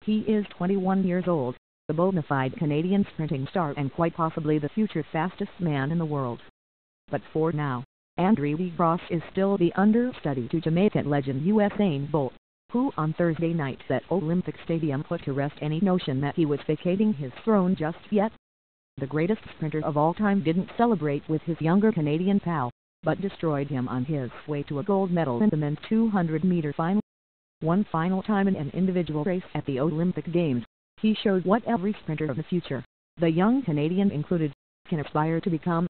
He is 21 years old, a bona fide Canadian sprinting star and quite possibly the future fastest man in the world. But for now, Grasse is still the understudy to Jamaican legend Usain Bolt, who on Thursday night at Olympic Stadium put to rest any notion that he was vacating his throne just yet. The greatest sprinter of all time didn't celebrate with his younger Canadian pal, but destroyed him on his way to a gold medal in the men's 200-meter final. One final time in an individual race at the Olympic Games, he showed what every sprinter of the future, the young Canadian included, can aspire to become.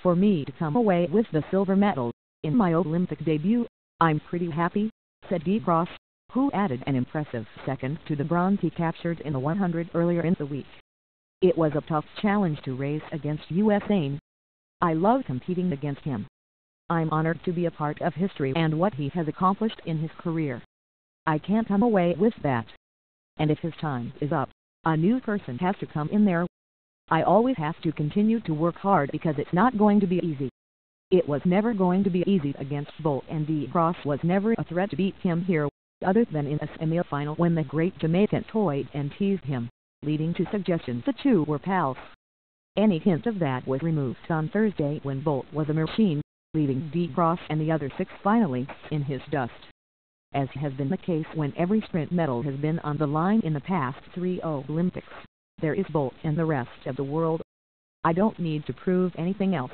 For me to come away with the silver medal in my Olympic debut, I'm pretty happy, said Grasse, who added an impressive second to the bronze he captured in the 100 earlier in the week. It was a tough challenge to race against Usain. I love competing against him. I'm honored to be a part of history and what he has accomplished in his career. I can't come away with that. And if his time is up, a new person has to come in there. I always have to continue to work hard because it's not going to be easy. It was never going to be easy against Bolt, and Grasse was never a threat to beat him here, other than in a semi-final when the great Jamaican toyed and teased him, leading to suggestions the two were pals. Any hint of that was removed on Thursday when Bolt was a machine, leaving Grasse and the other 6 finalists in his dust. As has been the case when every sprint medal has been on the line in the past 3 Olympics, there is Bolt and the rest of the world. I don't need to prove anything else,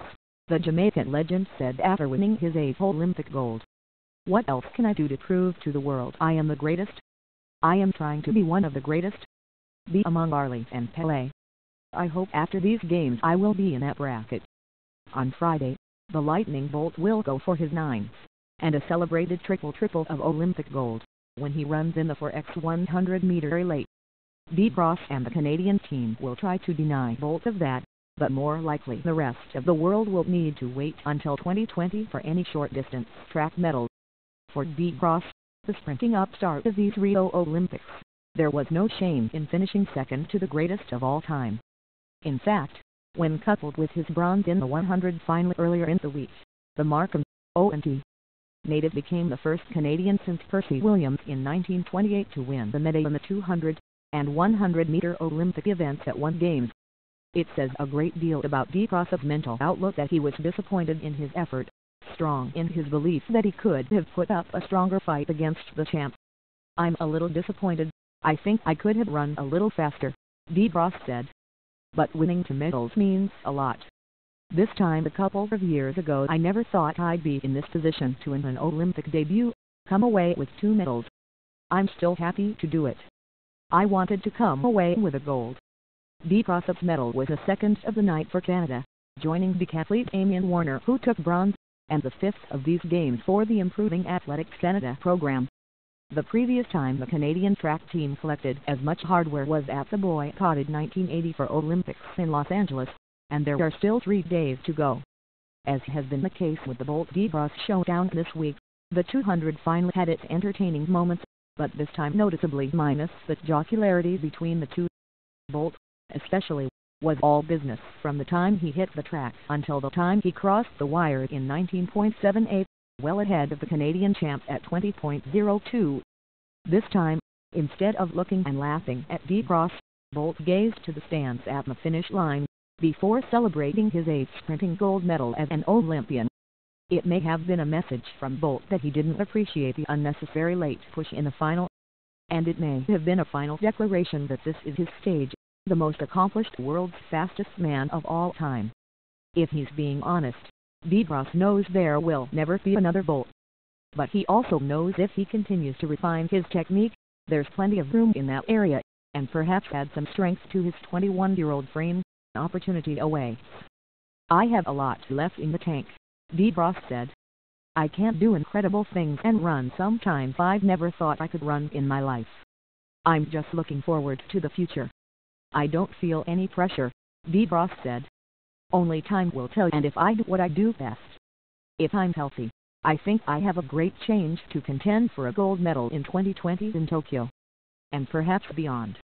the Jamaican legend said after winning his 8th Olympic gold. What else can I do to prove to the world I am the greatest? I am trying to be one of the greatest. Be among Arlie and Pelé. I hope after these games I will be in that bracket. On Friday, the Lightning Bolt will go for his 9th and a celebrated triple of Olympic gold when he runs in the 4x 100-meter relay. Grasse and the Canadian team will try to deny Bolt of that, but more likely the rest of the world will need to wait until 2020 for any short-distance track medal. For Grasse, the sprinting upstart of these Rio Olympics, there was no shame in finishing second to the greatest of all time. In fact, when coupled with his bronze in the 100 final earlier in the week, the Markham O&T native became the first Canadian since Percy Williams in 1928 to win the medal in the 200 and 100-meter Olympic events at one Games. It says a great deal about Grasse's mental outlook that he was disappointed in his effort, strong in his belief that he could have put up a stronger fight against the champ. I'm a little disappointed. I think I could have run a little faster, Grasse said. But winning 2 medals means a lot. This time a couple of years ago I never thought I'd be in this position to win an Olympic debut, come away with 2 medals. I'm still happy to do it. I wanted to come away with a gold. Grasse's medal was the 2nd of the night for Canada, joining decathlete Amy Warner who took bronze, and the 5th of these games for the Improving Athletics Canada program. The previous time the Canadian track team collected as much hardware was at the boycotted 1980 for Olympics in Los Angeles, and there are still 3 days to go. As has been the case with the Bolt-Grasse showdown this week, the 200 final had its entertaining moments, but this time noticeably minus the jocularity between the two. Bolt, especially, was all business from the time he hit the track until the time he crossed the wire in 19.78, well ahead of the Canadian champ at 20.02. This time, instead of looking and laughing at Grasse, Bolt gazed to the stands at the finish line, before celebrating his 8th sprinting gold medal as an Olympian. It may have been a message from Bolt that he didn't appreciate the unnecessary late push in the final. And it may have been a final declaration that this is his stage, the most accomplished world's fastest man of all time. If he's being honest, Grasse knows there will never be another Bolt. But he also knows if he continues to refine his technique, there's plenty of room in that area, and perhaps add some strength to his 21-year-old frame. Opportunity awaits. I have a lot left in the tank, Grasse said. I can't do incredible things and run sometimes I've never thought I could run in my life. I'm just looking forward to the future. I don't feel any pressure, Grasse said. Only time will tell, and if I do what I do best. If I'm healthy, I think I have a great chance to contend for a gold medal in 2020 in Tokyo. And perhaps beyond.